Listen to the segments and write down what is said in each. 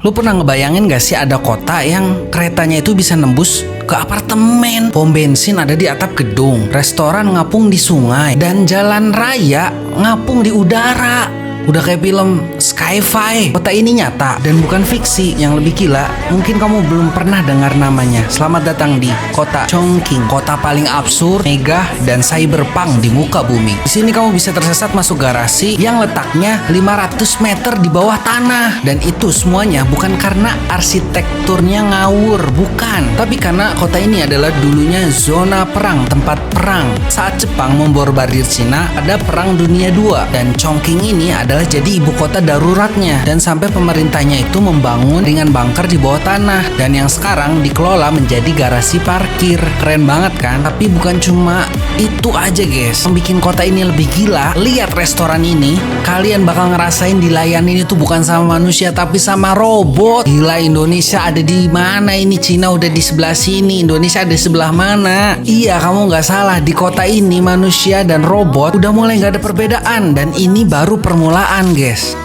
Lu pernah ngebayangin gak sih ada kota yang keretanya itu bisa nembus ke apartemen, pom bensin ada di atap gedung, restoran ngapung di sungai, dan jalan raya ngapung di udara. Udah kayak film sci-fi. Kota ini nyata dan bukan fiksi. Yang lebih gila, mungkin kamu belum pernah dengar namanya. Selamat datang di kota Chongqing, kota paling absurd, megah, dan cyberpunk di muka bumi. Di sini kamu bisa tersesat masuk garasi yang letaknya 500 meter di bawah tanah. Dan itu semuanya bukan karena arsitekturnya ngawur, bukan. Tapi karena kota ini adalah dulunya zona perang, tempat perang. Saat Jepang memborbardir Cina, ada perang dunia II. Dan Chongqing ini adalah jadi ibu kota daruratnya, dan sampai pemerintahnya itu membangun ringan bunker di bawah tanah, dan yang sekarang dikelola menjadi garasi parkir. Keren banget kan? Tapi bukan cuma itu aja guys, yang bikin kota ini lebih gila. Lihat restoran ini, kalian bakal ngerasain dilayanin itu bukan sama manusia tapi sama robot. Gila, Indonesia ada di mana ini? Cina udah di sebelah sini, Indonesia ada di sebelah mana? Iya, kamu nggak salah, di kota ini manusia dan robot udah mulai nggak ada perbedaan, dan ini baru permulaan guys.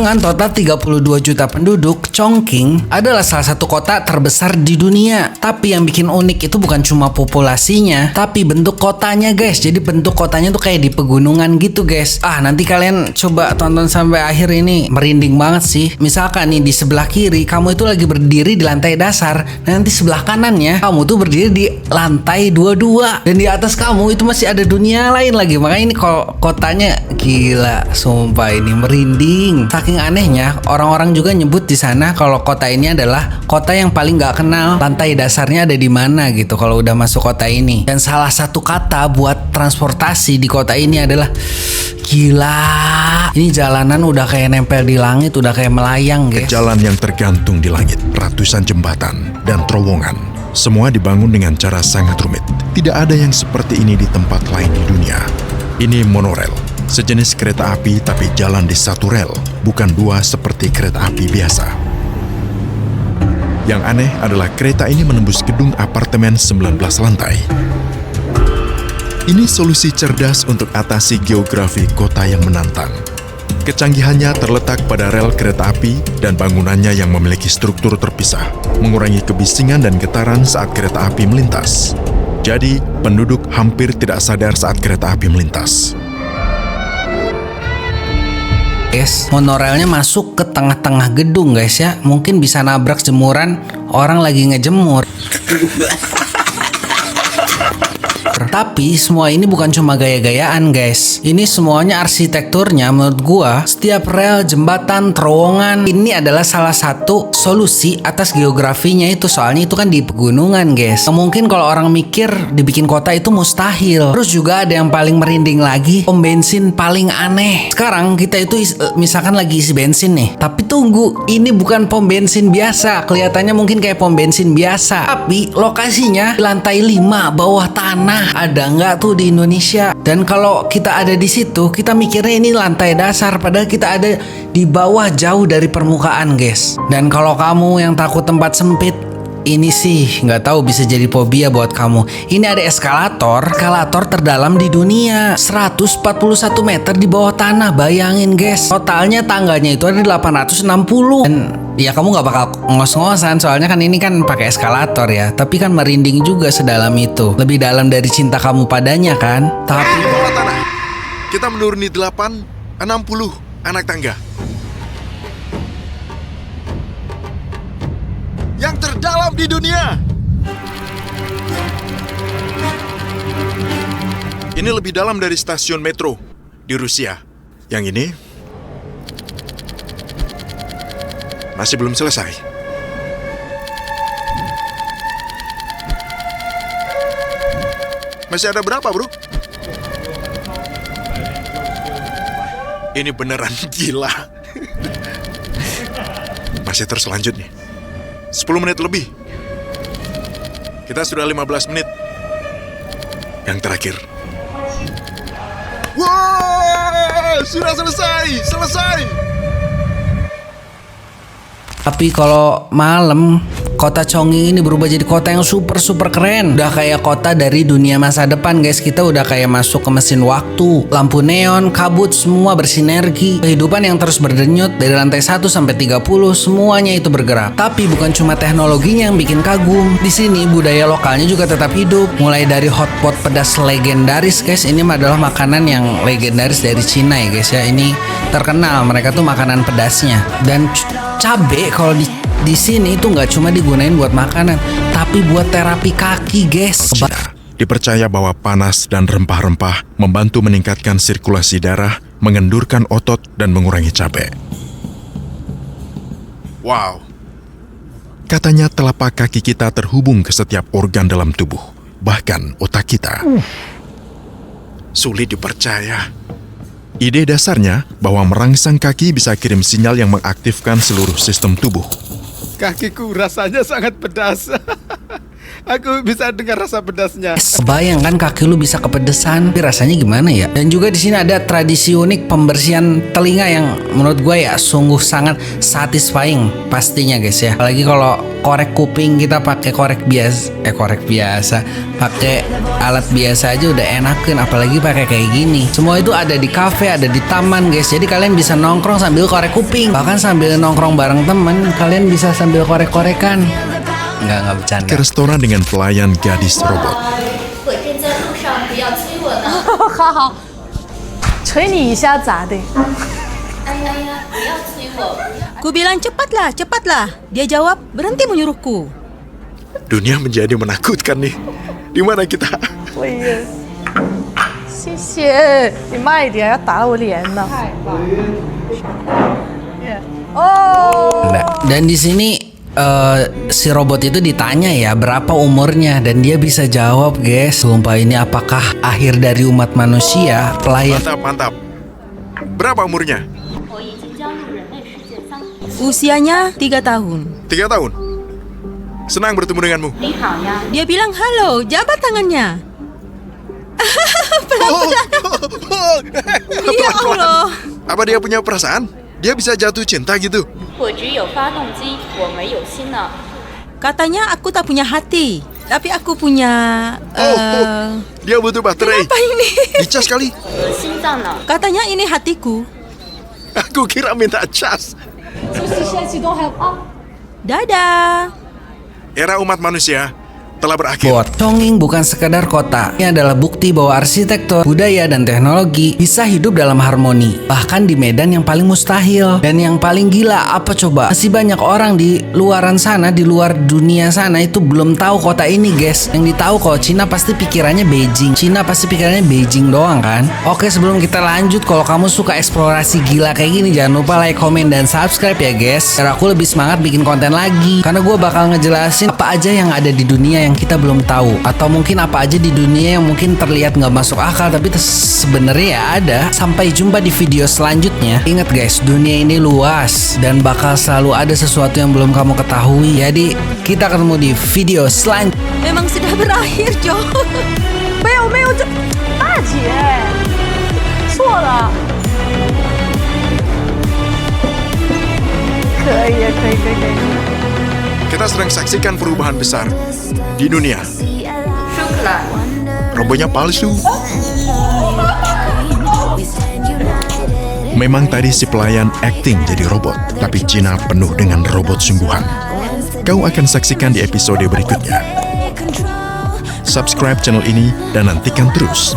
Dengan total 32 juta penduduk, Chongqing adalah salah satu kota terbesar di dunia. Tapi yang bikin unik itu bukan cuma populasinya, tapi bentuk kotanya guys. Jadi bentuk kotanya tuh kayak di pegunungan gitu guys. Nanti kalian coba tonton sampai akhir, ini merinding banget sih. Misalkan nih di sebelah kiri kamu itu lagi berdiri di lantai dasar, nanti sebelah kanannya kamu tuh berdiri di lantai 22, dan di atas kamu itu masih ada dunia lain lagi. Makanya ini kotanya gila, sumpah ini merinding. Saking anehnya, orang-orang juga nyebut di sana kalau kota ini adalah kota yang paling nggak kenal lantai dasarnya ada di mana gitu kalau udah masuk kota ini. Dan salah satu kata buat transportasi di kota ini adalah gila. Ini jalanan udah kayak nempel di langit, udah kayak melayang guys. Jalan yang tergantung di langit, ratusan jembatan dan terowongan, semua dibangun dengan cara sangat rumit. Tidak ada yang seperti ini di tempat lain di dunia. Ini monorail, sejenis kereta api tapi jalan di satu rel, bukan dua seperti kereta api biasa. Yang aneh adalah kereta ini menembus gedung apartemen 19 lantai. Ini solusi cerdas untuk atasi geografi kota yang menantang. Kecanggihannya terletak pada rel kereta api dan bangunannya yang memiliki struktur terpisah, mengurangi kebisingan dan getaran saat kereta api melintas. Jadi, penduduk hampir tidak sadar saat kereta api melintas. Guys, monorailnya masuk ke tengah-tengah gedung guys ya. Mungkin bisa nabrak jemuran orang lagi ngejemur. Tapi semua ini bukan cuma gaya-gayaan guys. Ini semuanya arsitekturnya menurut gua, setiap rel, jembatan, terowongan ini adalah salah satu solusi atas geografinya itu. Soalnya itu kan di pegunungan guys. Mungkin kalau orang mikir dibikin kota itu mustahil. Terus juga ada yang paling merinding lagi, pom bensin paling aneh. Sekarang kita itu misalkan lagi isi bensin nih, tapi tunggu, ini bukan pom bensin biasa. Kelihatannya mungkin kayak pom bensin biasa, tapi lokasinya di lantai 5 bawah tanah. Ada nggak tuh di Indonesia? Dan kalau kita ada di situ, kita mikirnya ini lantai dasar, padahal kita ada di bawah jauh dari permukaan guys. Dan kalau kamu yang takut tempat sempit, ini sih nggak tahu bisa jadi fobia buat kamu. Ini ada eskalator terdalam di dunia, 141 meter di bawah tanah. Bayangin guys, totalnya tangganya itu ada 860. Dan ya kamu nggak bakal ngos-ngosan, soalnya kan ini kan pakai eskalator ya. Tapi kan merinding juga sedalam itu, lebih dalam dari cinta kamu padanya kan. Tapi Bawah tanah, kita menuruni 860 anak tangga. Yang terdalam di dunia. Ini lebih dalam dari stasiun metro di Rusia. Yang ini masih belum selesai. Masih ada berapa, bro? Ini beneran gila. Masih terus lanjut nih. 10 menit lebih. Kita sudah 15 menit. Yang terakhir. Wah, sudah selesai. Tapi kalau malam kota Chongqing ini berubah jadi kota yang super keren. Udah kayak kota dari dunia masa depan guys. Kita udah kayak masuk ke mesin waktu. Lampu neon, kabut, semua bersinergi. Kehidupan yang terus berdenyut dari lantai 1 sampai 30, semuanya itu bergerak. Tapi bukan cuma teknologinya yang bikin kagum. Di sini budaya lokalnya juga tetap hidup. Mulai dari hotpot pedas legendaris guys. Ini adalah makanan yang legendaris dari Cina ya guys ya. Ini terkenal, mereka tuh makanan pedasnya. Dan cabe kalau di sini itu nggak cuma digunain buat makanan, tapi buat terapi kaki, guys. Cina dipercaya bahwa panas dan rempah-rempah membantu meningkatkan sirkulasi darah, mengendurkan otot, dan mengurangi capek. Wow. Katanya telapak kaki kita terhubung ke setiap organ dalam tubuh, bahkan otak kita. Sulit dipercaya. Ide dasarnya bahwa merangsang kaki bisa kirim sinyal yang mengaktifkan seluruh sistem tubuh. Kakiku rasanya sangat pedas. Aku bisa dengar rasa pedasnya. Bayang kan kaki lu bisa kepedesan, tapi rasanya gimana ya? Dan juga di sini ada tradisi unik pembersihan telinga yang menurut gue ya sungguh sangat satisfying pastinya guys ya. Apalagi kalau korek kuping kita pakai korek biasa, pakai alat biasa aja udah enakin, apalagi pakai kayak gini. Semua itu ada di kafe, ada di taman guys. Jadi kalian bisa nongkrong sambil korek kuping, bahkan sambil nongkrong bareng temen, kalian bisa sambil korek-korekan. Nggak bercanda. Ke restoran dengan pelayan gadis robot. 好好，捶你一下咋的？ Ku bilang cepatlah. Dia jawab, berhenti menyuruhku. Dunia menjadi menakutkan nih. Di mana kita? 我也，谢谢你慢一点，要打我脸呢。哦。 Dan di sini si robot itu ditanya ya berapa umurnya dan dia bisa jawab guys. Sumpah ini apakah akhir dari umat manusia? Pelayan Mantap. Berapa umurnya? Usianya 3 tahun. 3 tahun. Senang bertemu denganmu. Dia bilang halo, jabat tangannya. Ya Allah. Apa dia punya perasaan? Dia bisa jatuh cinta gitu? Katanya aku tak punya hati, tapi aku punya. Dia butuh baterai. Apa ini? Dicas kali. Katanya ini hatiku. Aku kira minta cas. Dadah. Era umat manusia telah berakhir. Chongqing bukan sekadar kota. Ini adalah bukti bahwa arsitektur, budaya, dan teknologi bisa hidup dalam harmoni. Bahkan di medan yang paling mustahil. Dan yang paling gila apa coba? Masih banyak orang di luaran sana, di luar dunia sana itu belum tahu kota ini guys. Yang ditahu kalau Cina pasti pikirannya Beijing. Cina pasti pikirannya Beijing doang kan? Oke, sebelum kita lanjut, kalau kamu suka eksplorasi gila kayak gini, jangan lupa like, komen, dan subscribe ya guys. Biar aku lebih semangat bikin konten lagi. Karena gue bakal ngejelasin apa aja yang ada di dunia yang kita belum tahu, atau mungkin apa aja di dunia yang mungkin terlihat nggak masuk akal tapi sebenarnya ya ada. Sampai jumpa di video selanjutnya. Ingat guys, dunia ini luas dan bakal selalu ada sesuatu yang belum kamu ketahui. Jadi kita ketemu di video selanjutnya. Memang sudah berakhir, Jo. 没有，这大姐错了。可以。 Kita sedang saksikan perubahan besar di dunia. Robotnya palsu. Memang tadi si pelayan acting jadi robot, tapi Cina penuh dengan robot sungguhan. Kau akan saksikan di episode berikutnya. Subscribe channel ini dan nantikan terus.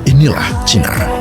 Inilah Cina.